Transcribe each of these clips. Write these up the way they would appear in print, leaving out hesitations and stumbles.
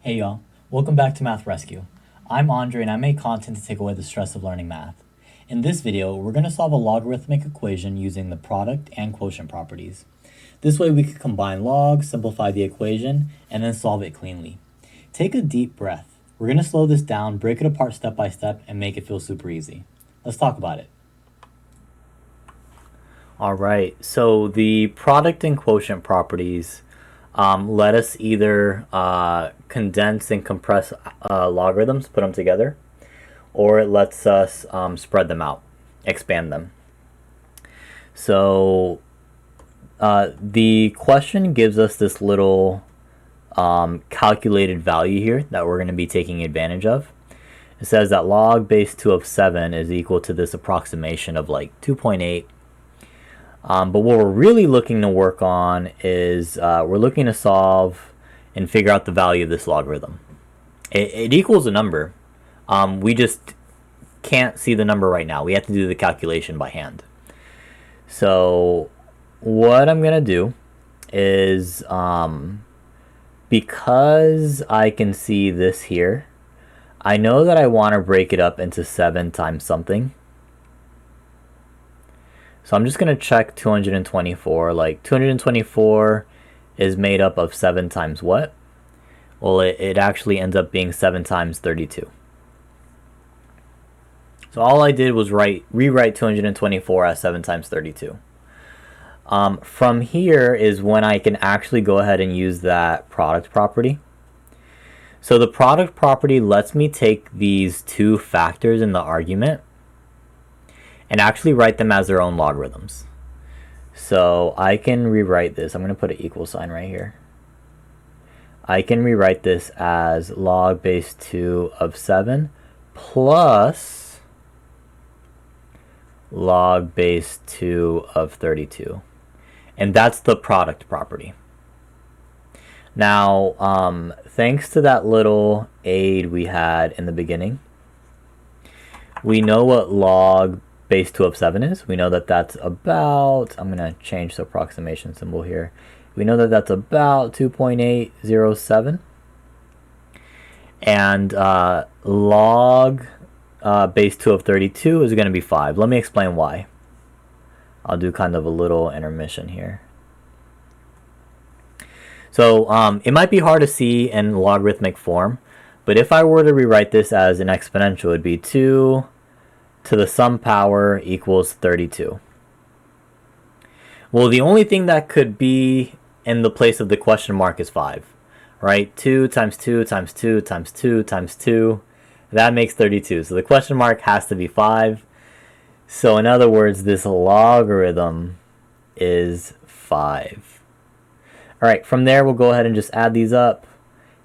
Hey y'all, welcome back to MathRescue. I'm Andre and I make content to take away the stress of learning math. In this video, we're going to solve a logarithmic equation using the product and quotient properties. This way we can combine logs, simplify the equation, and then solve it cleanly. Take a deep breath. We're going to slow this down, break it apart step by step, and make it feel super easy. Let's talk about it. Alright, so the product and quotient properties let us either condense and compress logarithms, put them together, or it lets us spread them out, expand them. So the question gives us this little calculated value here that we're going to be taking advantage of. It says that log base 2 of 7 is equal to this approximation of like 2.8. But what we're really looking to work on is we're looking to solve and figure out the value of this logarithm. It equals a number. We just can't see the number right now. We have to do the calculation by hand. So what I'm going to do is, because I can see this here, I know that I want to break it up into 7 times something. So I'm just going to check 224. Like 224 is made up of 7 times what? Well, it actually ends up being 7 times 32. So all I did was rewrite 224 as 7 times 32. From here is when I can actually go ahead and use that product property. So the product property lets me take these two factors in the argument and actually write them as their own logarithms. So I can rewrite this. I'm going to put an equal sign right here. I can rewrite this as log base 2 of 7 plus log base 2 of 32. And that's the product property. Now, thanks to that little aid we had in the beginning, we know what log base 2 of 7 is. We know that that's about, I'm going to change the approximation symbol here. We know that that's about 2.807. And log base 2 of 32 is going to be 5. Let me explain why. I'll do kind of a little intermission here. So it might be hard to see in logarithmic form, but if I were to rewrite this as an exponential, it would be 2 to the sum power equals 32. Well, the only thing that could be in the place of the question mark is 5, right? 2 times 2 times 2 times 2 times 2, that makes 32. So the question mark has to be 5. So in other words, this logarithm is 5. All right, from there, we'll go ahead and just add these up,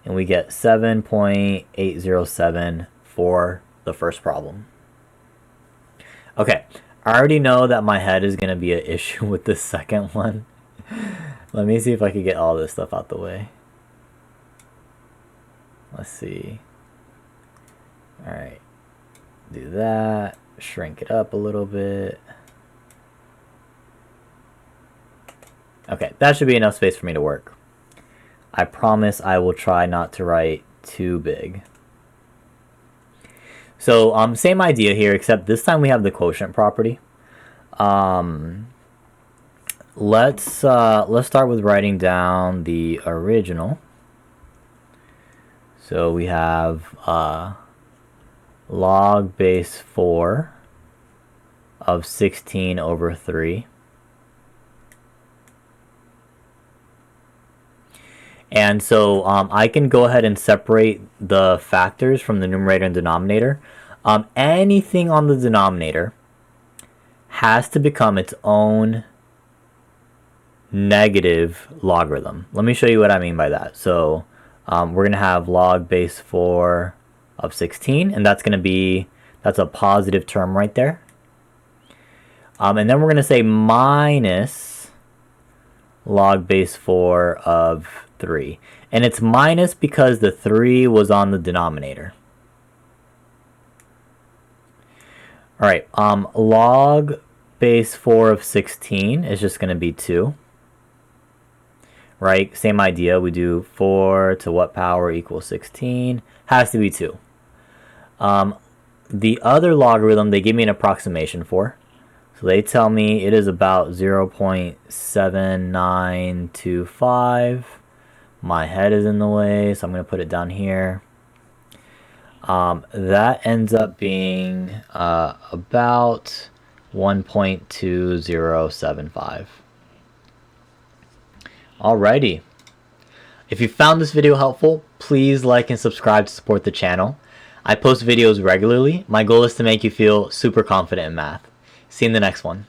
and we get 7.807 for the first problem. Okay, I already know that my head is going to be an issue with this second one. Let me see if I can get all this stuff out the way. Let's see. All right, do that, shrink it up a little bit. Okay, that should be enough space for me to work. I promise I will try not to write too big. So same idea here, except this time we have the quotient property. Let's start with writing down the original. So we have log base 4 of 16 over 3. And so I can go ahead and separate the factors from the numerator and denominator. Anything on the denominator has to become its own negative logarithm. Let me show you what I mean by that. So we're going to have log base 4 of 16, and that's a positive term right there. And then we're going to say minus log base 4 of 3. And it's minus because the 3 was on the denominator. All right, log base 4 of 16 is just going to be 2. right? Same idea. We do 4 to what power equals 16. Has to be 2. The other logarithm, they give me an approximation for. So they tell me it is about 0.7925. My head is in the way, so I'm going to put it down here. That ends up being about 1.2075. Alrighty. If you found this video helpful, please like and subscribe to support the channel. I post videos regularly. My goal is to make you feel super confident in math. See you in the next one.